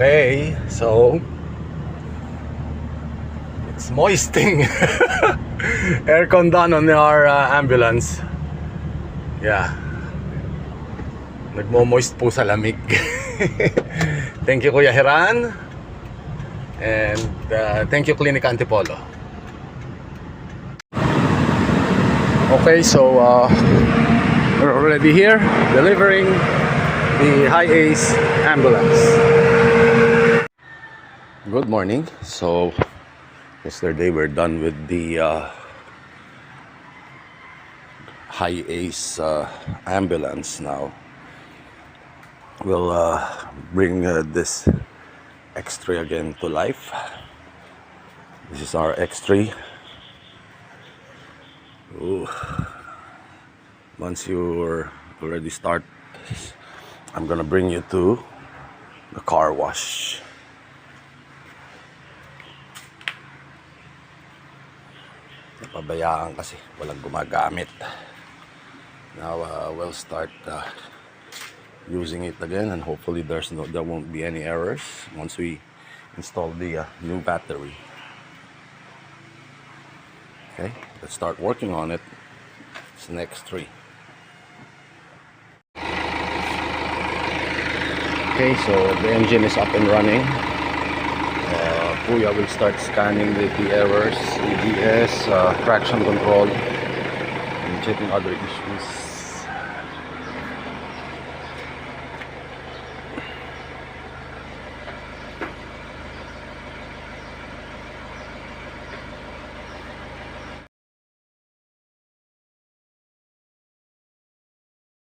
Okay, so it's moisting. Aircon done on our ambulance. Yeah, nagmo-moist po sa lamig. Thank you Kuya Hiran. And thank you Clinica Antipolo. Okay, so we're already here delivering the High Ace ambulance. Good morning. So yesterday we're done with the High Ace ambulance. Now we'll bring this X3 again to life. This is our X3. Ooh. Once you're already start, I'm gonna bring you to the car wash. Napabayaan kasi walang gumagamit. Now we'll start using it again, and hopefully there won't be any errors once we install the new battery. Okay, let's start working on it. It's an X3. Okay, so the engine is up and running. Kuya will start scanning the errors, ABS, traction control, and checking other issues.